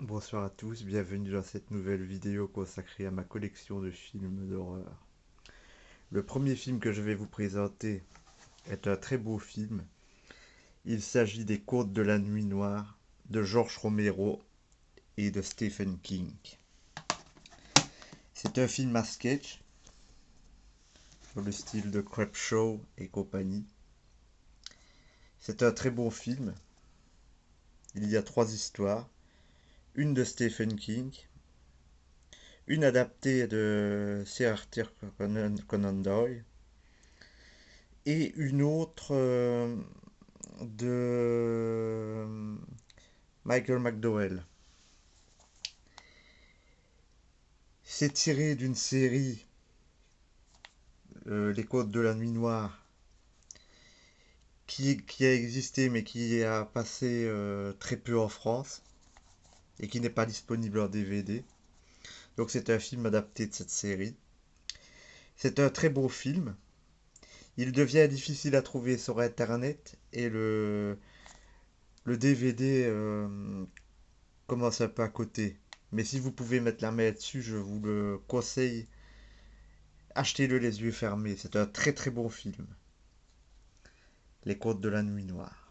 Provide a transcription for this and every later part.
Bonsoir à tous, bienvenue dans cette nouvelle vidéo consacrée à ma collection de films d'horreur. Le premier film que je vais vous présenter est un très beau film. Il s'agit des Contes de la Nuit Noire de George Romero et de Stephen King. C'est un film à sketch, dans le style de Creepshow et compagnie. C'est un très bon film. Il y a trois histoires. Une de Stephen King, une adaptée de Sir Arthur Conan Doyle et une autre de Michael McDowell. C'est tiré d'une série, Les Côtes de la Nuit Noire, qui a existé mais qui a passé très peu en France et qui n'est pas disponible en DVD. Donc c'est un film adapté de cette série. C'est un très beau film. Il devient difficile à trouver sur Internet et le DVD commence un peu à côté. Mais si vous pouvez mettre la main dessus, je vous le conseille. Achetez-le les yeux fermés. C'est un très très bon film. Les Contes de la Nuit Noire.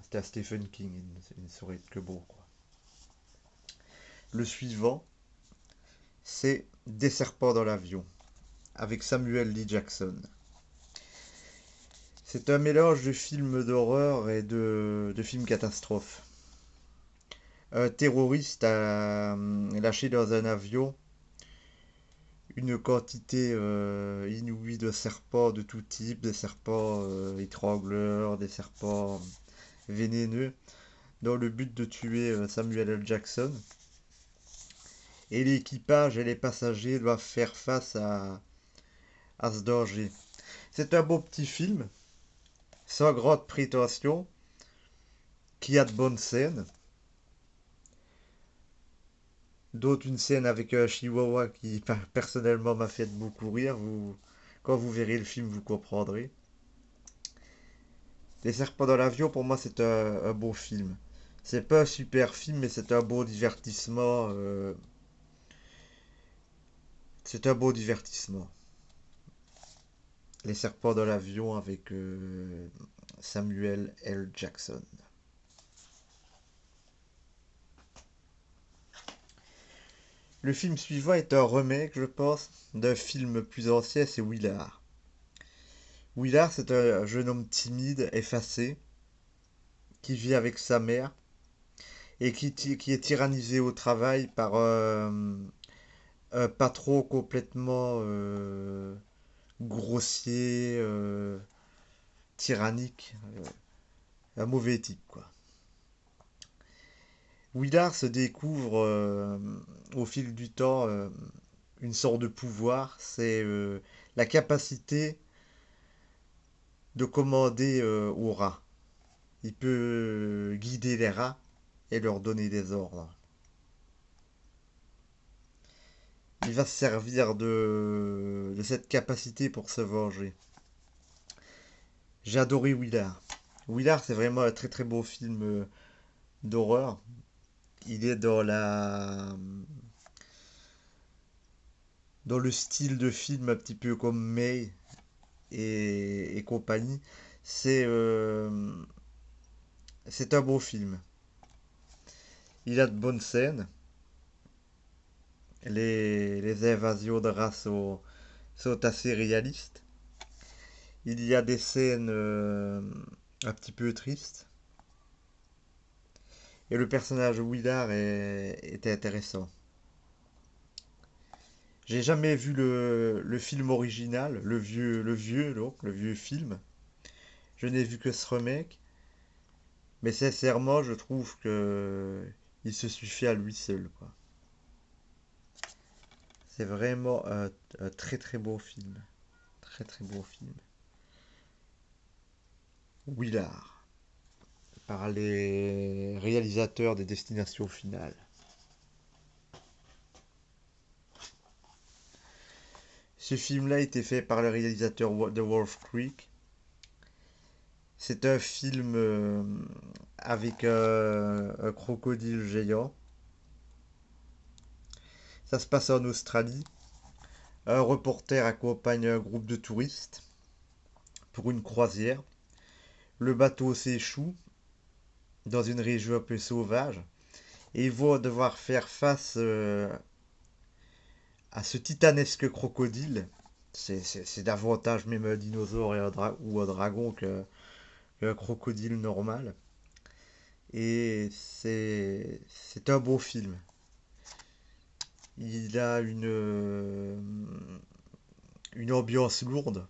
C'était à Stephen King. Il ne saurait être que beau, quoi. Le suivant, c'est Des serpents dans l'avion, avec Samuel L. Jackson. C'est un mélange de films d'horreur et de films catastrophes. Un terroriste a lâché dans un avion une quantité inouïe de serpents de tout type, des serpents étrangleurs, des serpents vénéneux, dans le but de tuer Samuel L. Jackson. Et l'équipage et les passagers doivent faire face à ce danger. C'est un beau petit film, sans grande prétention, qui a de bonnes scènes, dont une scène avec un chihuahua qui personnellement m'a fait beaucoup rire. Quand vous verrez le film, vous comprendrez. Les serpents dans l'avion, pour moi, c'est un beau film. C'est pas un super film, mais c'est un beau divertissement. C'est un beau divertissement. Les serpents dans l'avion avec Samuel L. Jackson. Le film suivant est un remake, je pense, d'un film plus ancien, c'est Willard. Willard, c'est un jeune homme timide, effacé, qui vit avec sa mère et qui est tyrannisé au travail par un patron complètement grossier, tyrannique, un mauvais type, quoi. Willard se découvre au fil du temps une sorte de pouvoir, c'est la capacité de commander aux rats. Il peut guider les rats et leur donner des ordres. Il va se servir de cette capacité pour se venger. J'ai adoré Willard. Willard, c'est vraiment un très très beau film d'horreur. Il est dans le style de film un petit peu comme May et compagnie. C'est c'est un beau film. Il a de bonnes scènes. Les invasions de race sont assez réalistes. Il y a des scènes un petit peu tristes. Et le personnage de Willard était intéressant. J'ai jamais vu le film original, le vieux film. Je n'ai vu que ce remake. Mais sincèrement, je trouve que il se suffit à lui seul, quoi. C'est vraiment un très très beau film. Très très beau film. Willard, par les réalisateurs des Destinations Finales. Ce film-là a été fait par le réalisateur de Wolf Creek. C'est un film avec un crocodile géant. Ça se passe en Australie. Un reporter accompagne un groupe de touristes pour une croisière. Le bateau s'échoue dans une région un peu sauvage et ils vont devoir faire face à ce titanesque crocodile. C'est davantage même un dinosaure ou un dragon qu'un crocodile normal. Et c'est un beau film. Il a une ambiance lourde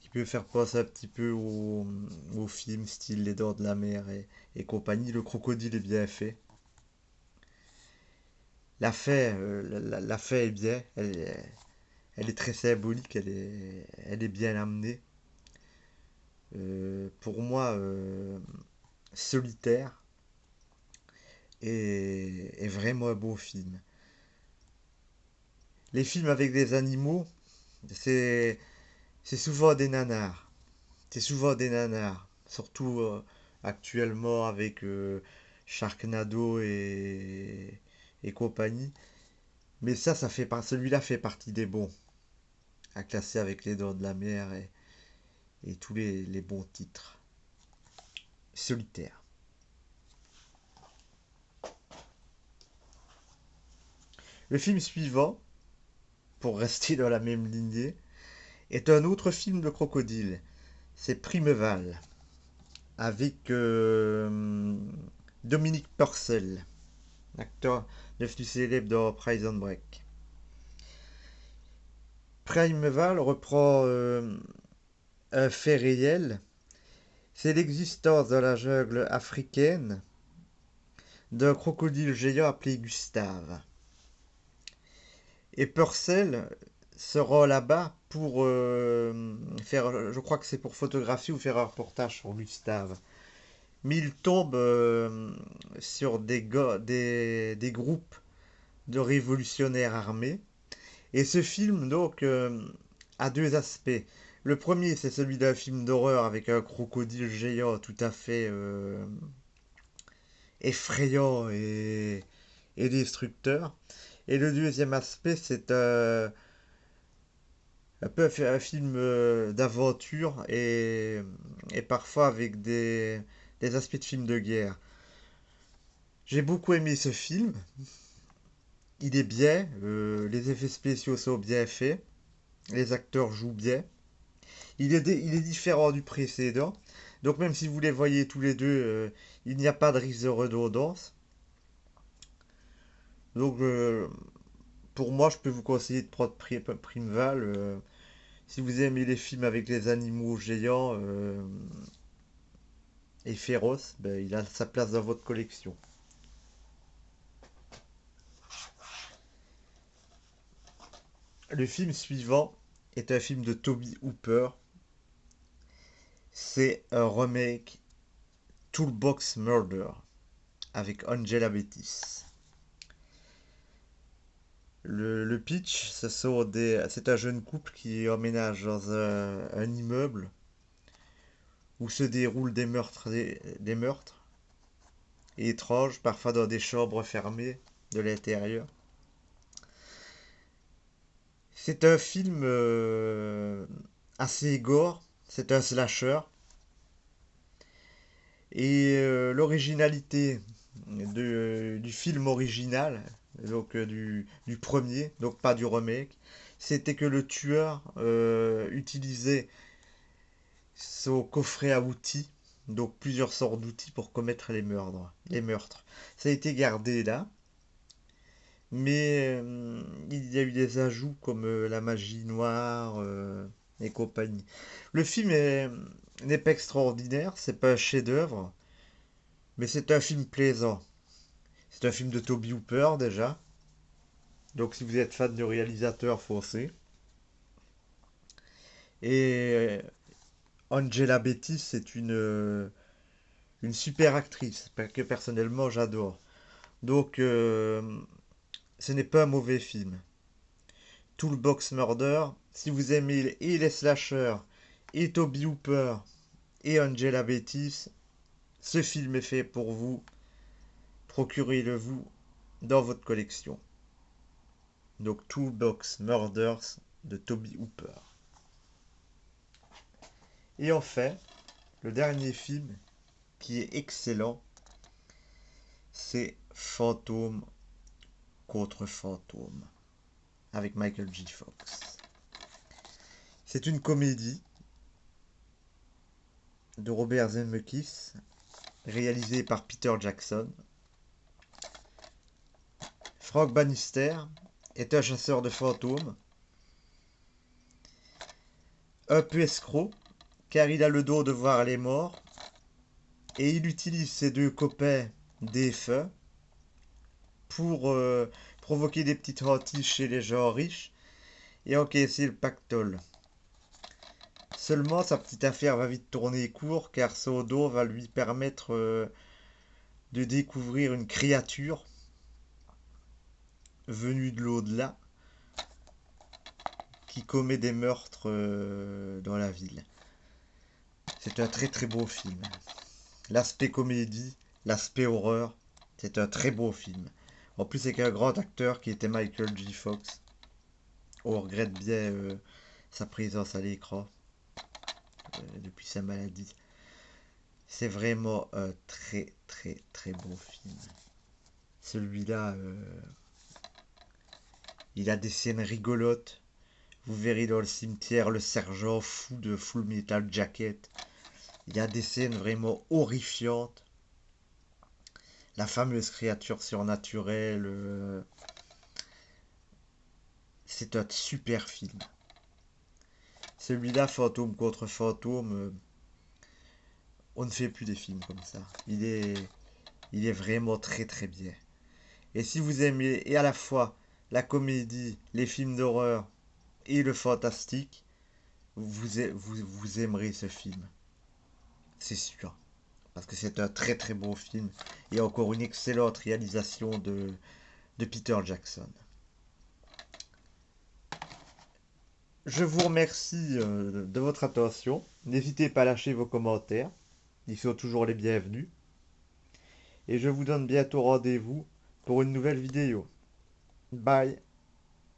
qui peut faire penser un petit peu au film style Les Dents de la Mer et compagnie. Le crocodile est bien fait. La fée est bien. Elle est très symbolique. Elle est bien amenée. Pour moi, Solitaire est vraiment un beau film. Les films avec des animaux, c'est c'est souvent des nanars. C'est souvent des nanars. Surtout actuellement avec Sharknado et compagnie. Mais ça fait celui-là fait partie des bons. À classer avec Les Dents de la Mer et tous les bons titres. Solitaire. Le film suivant, pour rester dans la même lignée, est un autre film de crocodile. C'est Primeval, avec Dominique Purcell, acteur devenu célèbre dans Prison Break. Primeval reprend un fait réel, c'est l'existence dans la jungle africaine d'un crocodile géant appelé Gustave. Et Purcell se rend là-bas pour faire, je crois que c'est pour photographier ou faire un reportage sur Gustave. Mais il tombe sur des groupes de révolutionnaires armés. Et ce film, donc, a deux aspects. Le premier, c'est celui d'un film d'horreur avec un crocodile géant tout à fait effrayant et destructeur. Et le deuxième aspect, c'est un peu un film d'aventure et parfois avec des aspects de film de guerre. J'ai beaucoup aimé ce film. Il est bien, les effets spéciaux sont bien faits, les acteurs jouent bien. Il est différent du précédent. Donc même si vous les voyez tous les deux, il n'y a pas de risque de redondance. Donc pour moi, je peux vous conseiller de prendre Primeval. Si vous aimez les films avec les animaux géants et féroces, ben, il a sa place dans votre collection. Le film suivant est un film de Toby Hooper. C'est un remake Toolbox Murder avec Angela Bettis. Le pitch, c'est un jeune couple qui emménage dans un immeuble où se déroulent des meurtres étranges, parfois dans des chambres fermées de l'intérieur. C'est un film assez gore, c'est un slasher, et l'originalité du film original, donc du premier, donc pas du remake, c'était que le tueur utilisait son coffret à outils, donc plusieurs sortes d'outils pour commettre les meurtres. Ça a été gardé là, mais il y a eu des ajouts comme la magie noire et compagnie. Le film n'est pas extraordinaire, c'est pas un chef-d'œuvre, mais c'est un film plaisant. C'est un film de Toby Hooper déjà, donc si vous êtes fan du réalisateur, foncez. Et Angela Betty, c'est une super actrice que personnellement j'adore. Donc ce n'est pas un mauvais film. Toolbox Murder, si vous aimez et les slashers, et Toby Hooper, et Angela Bettis, Ce film est fait pour vous. Procurez-le vous dans votre collection. Donc Toolbox Murders de Toby Hooper. Et enfin, le dernier film qui est excellent, c'est Fantôme contre Fantôme avec Michael J. Fox. C'est une comédie de Robert Zemeckis réalisée par Peter Jackson. Frank Bannister est un chasseur de fantômes, un peu escroc, car il a le don de voir les morts, et il utilise ses deux copains défunts pour provoquer des petites hantises chez les gens riches et encaisser le pactole. Seulement, sa petite affaire va vite tourner court, car son don va lui permettre de découvrir une créature venue de l'au-delà qui commet des meurtres dans la ville. C'est un très très beau film. L'aspect comédie, l'aspect horreur, c'est un très beau film. En plus, c'est qu'un grand acteur qui était Michael J. Fox. On regrette bien sa présence à l'écran depuis sa maladie. C'est vraiment un très très très beau film. Celui-là, il a des scènes rigolotes. Vous verrez dans le cimetière le sergent fou de Full Metal Jacket. Il y a des scènes vraiment horrifiantes. La fameuse créature surnaturelle. C'est un super film. Celui-là, Fantôme contre Fantôme, on ne fait plus des films comme ça. Il est vraiment très très bien. Et si vous aimez et à la fois la comédie, les films d'horreur et le fantastique, vous aimerez ce film. C'est sûr. Parce que c'est un très très beau film. Et encore une excellente réalisation de Peter Jackson. Je vous remercie de votre attention. N'hésitez pas à lâcher vos commentaires. Ils sont toujours les bienvenus. Et je vous donne bientôt rendez-vous pour une nouvelle vidéo. Bye.